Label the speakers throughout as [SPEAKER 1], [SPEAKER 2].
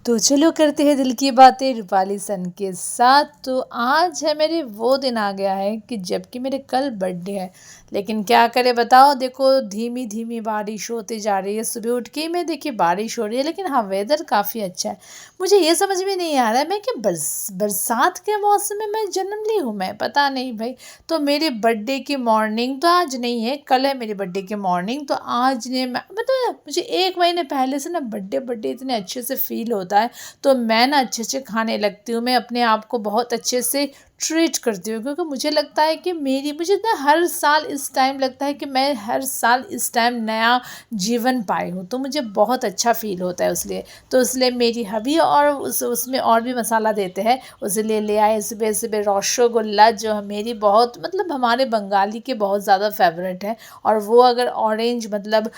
[SPEAKER 1] तो चलो करते हैं दिल की बातें रूपाली सन के साथ। तो आज है मेरे वो दिन आ गया है कि जबकि मेरे कल बर्थडे है, लेकिन क्या करें बताओ। देखो धीमी धीमी बारिश होती जा रही है, सुबह उठ के ही मैं देखिए बारिश हो रही है, लेकिन हाँ वेदर काफ़ी अच्छा है। मुझे ये समझ में नहीं आ रहा है मैं कि बरसात के मौसम में मैं जन्म ली हूँ, मैं पता नहीं भाई। तो मेरे बर्थडे की मॉर्निंग तो आज नहीं है, कल है मेरे बर्थडे की मॉर्निंग। तो आज ने मैं मतलब मुझे 1 महीने पहले से ना बर्थडे बर्थडे इतने अच्छे से फील होता है। तो मैं ना अच्छे अच्छे खाने लगती हूँ, मैं अपने आप को बहुत अच्छे से ट्रीट करती हूँ, क्योंकि मुझे लगता है कि मेरी मुझे ना हर साल इस टाइम लगता है कि मैं हर साल इस टाइम नया जीवन पाई हूँ, तो मुझे बहुत अच्छा फील होता है उसलिए। तो इसलिए मेरी हबी और उसमें और भी मसाला देते हैं, उसलिए ले आए सुबह सुबह रसगुल्ला, जो मेरी बहुत मतलब हमारे बंगाली के बहुत ज़्यादा फेवरेट है। और वो अगर ऑरेंज मतलब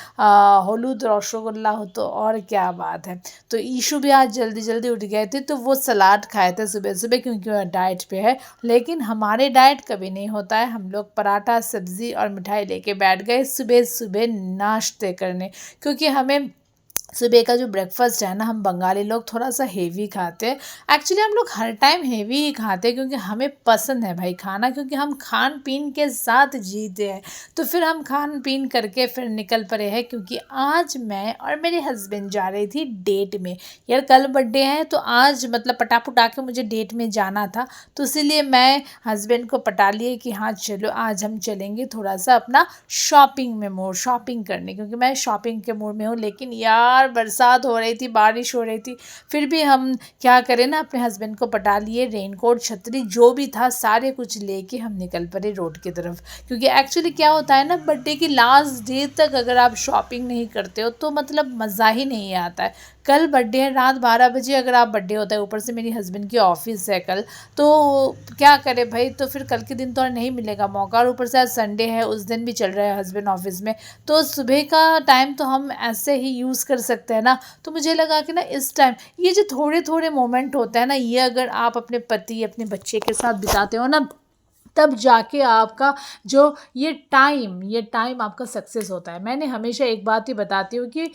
[SPEAKER 1] हलूद रसगुल्ला हो तो और क्या बात है। तो ईशु भी आज जल्दी जल्दी उठ गए थे, तो वो सलाद खाए थे सुबह सुबह, क्योंकि वो डाइट पे है। लेकिन हमारे डाइट कभी नहीं होता है, हम लोग पराठा सब्जी और मिठाई लेके बैठ गए सुबह सुबह नाश्ते करने, क्योंकि हमें सुबह का जो ब्रेकफास्ट है ना, हम बंगाली लोग थोड़ा सा हेवी खाते हैं। एक्चुअली हम लोग हर टाइम हेवी ही खाते हैं, क्योंकि हमें पसंद है भाई खाना, क्योंकि हम खान पीन के साथ जीते हैं। तो फिर हम खान पीन करके फिर निकल पड़े हैं, क्योंकि आज मैं और मेरे हस्बैंड जा रही थी डेट में। यार कल बर्थडे है, तो आज मतलब पटा के मुझे डेट में जाना था। तो इसीलिए मैं हस्बैंड को पटा लिए कि हाँ चलो आज हम चलेंगे थोड़ा सा अपना शॉपिंग करने, क्योंकि मैं शॉपिंग के मूड में हूँ। लेकिन यार बरसात हो रही थी, बारिश हो रही थी, फिर भी हम क्या करें ना, अपने हस्बैंड को पटा लिए, रेनकोट छतरी जो भी था सारे कुछ लेके हम निकल पड़े रोड की तरफ। क्योंकि एक्चुअली क्या होता है ना, बर्थडे की लास्ट डे तक अगर आप शॉपिंग नहीं करते हो तो मतलब मज़ा ही नहीं आता है। कल बर्थडे है, रात 12 बजे अगर आप बर्थडे होता है, ऊपर से मेरी हस्बैंड की ऑफिस है कल, तो क्या करे भाई। तो फिर कल के दिन तो और नहीं मिलेगा मौका, और ऊपर से आज संडे है, उस दिन भी चल रहा है हस्बैंड ऑफिस में। तो सुबह का टाइम तो हम ऐसे ही यूज़ कर सकते हैं ना। तो मुझे लगा कि ना इस टाइम ये जो थोड़े थोड़े मोमेंट होते हैं ना, ये अगर आप अपने पति अपने बच्चे के साथ बिताते हो ना, तब जाके आपका जो ये टाइम आपका सक्सेस होता है। मैंने हमेशा एक बात ही बताती हूँ कि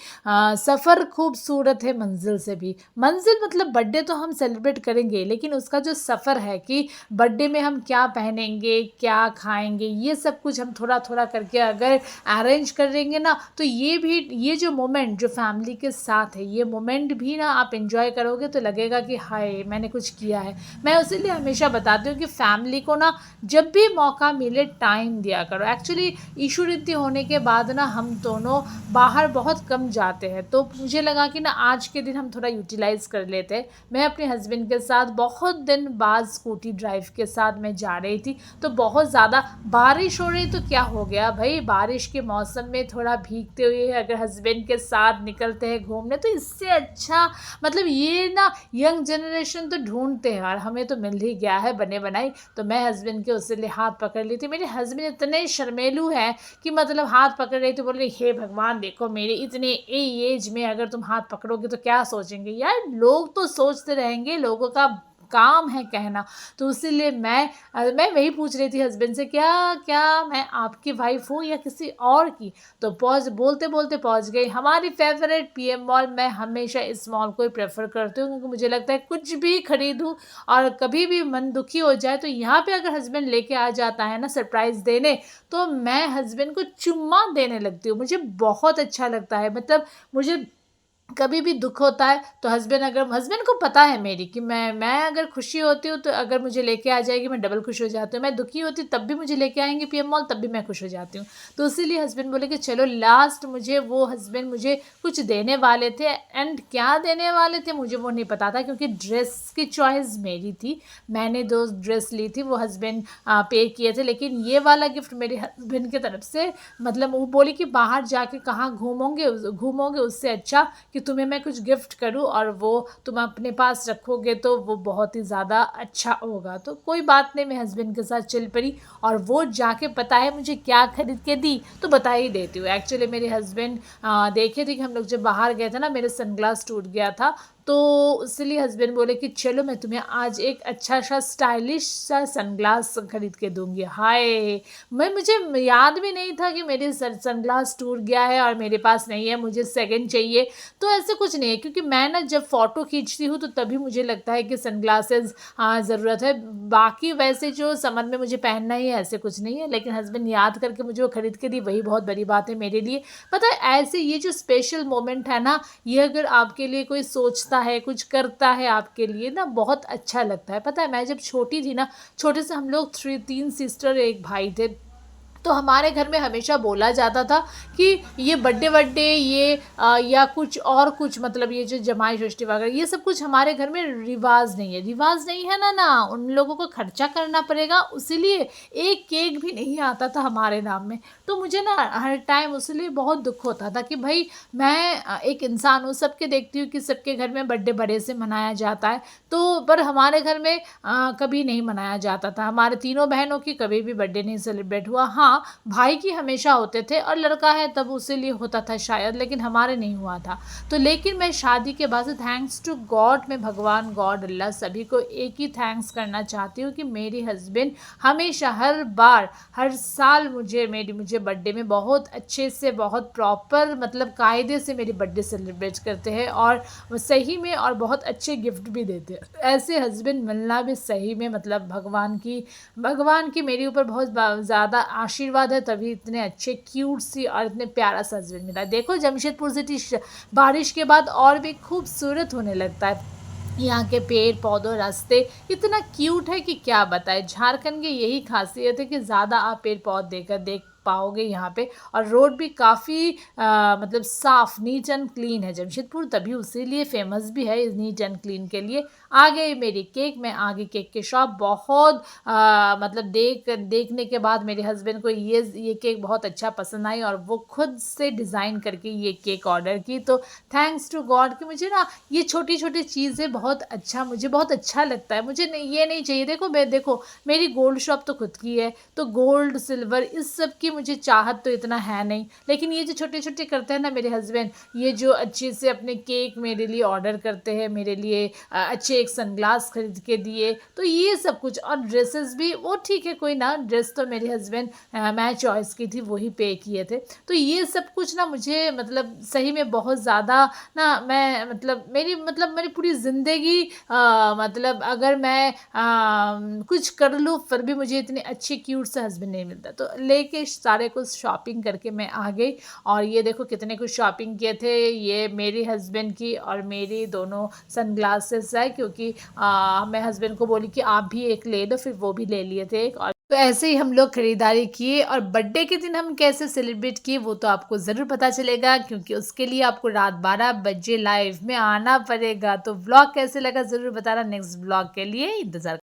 [SPEAKER 1] सफ़र खूबसूरत है मंजिल से भी। मंजिल मतलब बर्थडे तो हम सेलिब्रेट करेंगे, लेकिन उसका जो सफ़र है कि बर्थडे में हम क्या पहनेंगे क्या खाएंगे, ये सब कुछ हम थोड़ा थोड़ा करके अगर अरेंज करेंगे ना, तो ये जो मोमेंट जो फैमिली के साथ है, ये मोमेंट भी ना आप इंजॉय करोगे तो लगेगा कि हाय मैंने कुछ किया है। मैं उसीलिए हमेशा बताती हूँ कि फैमिली को ना जब भी मौका मिले टाइम दिया करो। एक्चुअली ईशू रीति होने के बाद ना हम दोनों बाहर बहुत कम जाते हैं, तो मुझे लगा कि ना आज के दिन हम थोड़ा यूटिलाइज़ कर लेते हैं। मैं अपने हस्बैंड के साथ बहुत दिन बाद स्कूटी ड्राइव के साथ मैं जा रही थी, तो बहुत ज़्यादा बारिश हो रही, तो क्या हो गया भाई, बारिश के मौसम में थोड़ा भीगते हुए अगर हस्बैंड के साथ निकलते हैं घूमने, तो इससे अच्छा मतलब ये ना यंग जनरेशन तो ढूंढते हैं, और हमें तो मिल ही गया है बने बनाई। तो मैं हस्बैंड के उससे हाथ पकड़ ली थी। मेरे हस्बैंड इतने शर्मेलू हैं कि मतलब हाथ पकड़ रही थी, बोल रही हे भगवान देखो मेरे इतने एज में अगर तुम हाथ पकड़ोगे तो क्या सोचेंगे। यार लोग तो सोचते रहेंगे, लोगों का काम है कहना। तो इसीलिए मैं वही पूछ रही थी हस्बैंड से, क्या क्या मैं आपकी वाइफ हूँ या किसी और की। तो पहुँच बोलते बोलते पहुँच गई हमारी फेवरेट पीएम मॉल। मैं हमेशा इस मॉल को ही प्रेफर करती हूँ, क्योंकि मुझे लगता है कुछ भी खरीदूँ और कभी भी मन दुखी हो जाए, तो यहाँ पे अगर हस्बैंड लेके आ जाता है ना सरप्राइज़ देने, तो मैं हस्बैंड को चुम्मा देने लगती हूँ। मुझे बहुत अच्छा लगता है, मतलब मुझे कभी भी दुख होता है तो हस्बैंड को पता है मेरी कि मैं अगर खुशी होती हूँ तो अगर मुझे लेके आ जाएगी मैं डबल खुश हो जाती हूँ। मैं दुखी होती तब भी मुझे लेके आएंगे पीएम मॉल, तब भी मैं खुश हो जाती हूँ। तो इसीलिए हस्बैंड बोले कि चलो लास्ट हस्बैंड मुझे कुछ देने वाले थे, एंड क्या देने वाले थे मुझे वो नहीं पता था, क्योंकि ड्रेस की चॉइस मेरी थी। मैंने 2 ड्रेस ली थी, वो हस्बैंड पे किए थे, लेकिन ये वाला गिफ्ट मेरे हस्बैंड की तरफ से, मतलब वो बोली कि बाहर जाके कहाँ घूमोगे उससे अच्छा कि तुम्हें मैं कुछ गिफ्ट करूं और वो तुम अपने पास रखोगे तो वो बहुत ही ज़्यादा अच्छा होगा। तो कोई बात नहीं, मैं हस्बैंड के साथ चल पड़ी, और वो जाके पता है मुझे क्या खरीद के दी, तो बता ही देती हूँ। एक्चुअली मेरे हस्बैंड देखे थे कि हम लोग जब बाहर गए थे ना, मेरे सनग्लास टूट गया था, तो इसलिए हस्बैंड बोले कि चलो मैं तुम्हें आज एक अच्छा सा स्टाइलिश सा सनग्लास खरीद के दूंगी। हाय, मुझे याद भी नहीं था कि मेरे सनग्लास टूट गया है और मेरे पास नहीं है, मुझे सेकंड चाहिए। तो ऐसे कुछ नहीं है, क्योंकि मैं ना जब फ़ोटो खींचती हूँ तो तभी मुझे लगता है कि सनग्लासेस हाँ ज़रूरत है। बाकी वैसे जो समर में मुझे पहनना ही है ऐसे कुछ नहीं है, लेकिन हस्बैंड याद करके मुझे वो खरीद के दी, वही बहुत बड़ी बात है मेरे लिए। पता है, ऐसे ये जो स्पेशल मोमेंट है ना, ये अगर आपके लिए कोई सोचता है, कुछ करता है आपके लिए ना, बहुत अच्छा लगता है। पता है, मैं जब छोटी थी ना, छोटे से हम लोग 3 सिस्टर एक भाई थे, तो हमारे घर में हमेशा बोला जाता था कि ये बर्थडे ये या कुछ और कुछ, मतलब ये जो जमाई षष्ठी वगैरह ये सब कुछ हमारे घर में रिवाज नहीं है। रिवाज नहीं है ना, उन लोगों को खर्चा करना पड़ेगा, उसीलिए एक केक भी नहीं आता था हमारे नाम में। तो मुझे ना हर टाइम उसलिए बहुत दुख होता था कि भाई मैं एक इंसान हूँ, सबके देखती हूँ कि सबके घर में बर्थडे बड़े से मनाया जाता है, तो पर हमारे घर में कभी नहीं मनाया जाता था। हमारे तीनों बहनों की कभी भी बर्थडे नहीं सेलिब्रेट हुआ। हाँ, भाई की हमेशा होते थे, और लड़का है तब उसी लिए होता था शायद, लेकिन हमारे नहीं हुआ था। तो लेकिन मैं शादी के बाद से थैंक्स टू गॉड, मैं भगवान गॉड अल्लाह सभी को एक ही थैंक्स करना चाहती हूँ कि मेरे हस्बैंड हमेशा हर बार हर साल मुझे बर्थडे में बहुत अच्छे से, बहुत प्रॉपर, मतलब कायदे से मेरी बर्थडे सेलिब्रेट करते हैं, और सही में और बहुत अच्छे गिफ्ट भी देते हैं। ऐसे हस्बैंड मिलना भी सही में मतलब भगवान की मेरे ऊपर बहुत ज़्यादा आशीर्वाद है, तभी इतने अच्छे क्यूट सी और इतने प्यारा सा हस्बैंड मिला। देखो जमशेदपुर सिटी बारिश के बाद और भी खूबसूरत होने लगता है। यहाँ के पेड़ पौधों रास्ते इतना क्यूट है कि क्या बताएं। झारखंड की यही खासियत है कि ज़्यादा आप पेड़ पौधे देख पाओगे यहाँ पे, और रोड भी काफ़ी मतलब साफ़, नीट एंड क्लीन है जमशेदपुर, तभी उसी फेमस भी है इस नीट एंड क्लीन के लिए। आगे मेरी केक में आगे केक के शॉप बहुत मतलब देखने के बाद मेरे हस्बैंड को ये केक बहुत अच्छा पसंद आई, और वो खुद से डिज़ाइन करके ये केक ऑर्डर की। तो थैंक्स टू गॉड कि मुझे ना ये छोटी छोटी चीज़ें मुझे बहुत अच्छा लगता है। मुझे नहीं, ये नहीं चाहिए। देखो मेरी गोल्ड शॉप तो खुद की है, तो गोल्ड सिल्वर इस सब की मुझे चाहत तो इतना है नहीं, लेकिन ये जो छोटे छोटे करते हैं ना मेरे हस्बैंड, ये जो अच्छे से अपने केक मेरे लिए ऑर्डर करते हैं, मेरे लिए अच्छे एक सनग्लास खरीद के दिए, तो ये सब कुछ, और ड्रेसेस भी वो ठीक है, कोई ना, ड्रेस तो मेरे हस्बैंड मैं चॉइस की थी, वही पे किए थे। तो ये सब कुछ ना मुझे मतलब सही में बहुत ज़्यादा ना, मैं मतलब मेरी पूरी ज़िंदगी मतलब अगर मैं कुछ कर लूँ फिर भी मुझे इतने अच्छे क्यूट से हस्बैंड नहीं मिलता। तो लेके सारे कुछ शॉपिंग करके मैं आ गई, और ये देखो कितने कुछ शॉपिंग किए थे। ये मेरे हस्बैंड की और मेरी दोनों सनग्लासेस है, क्योंकि मैं हस्बैंड को बोली कि आप भी एक ले लो, फिर वो भी ले लिए थे एक। और तो ऐसे ही हम लोग खरीदारी किए, और बर्थडे के दिन हम कैसे सेलिब्रेट किए वो तो आपको ज़रूर पता चलेगा, क्योंकि उसके लिए आपको रात 12 बजे लाइव में आना पड़ेगा। तो व्लॉग कैसे लगा ज़रूर बताना, नेक्स्ट व्लॉग के लिए इंतज़ार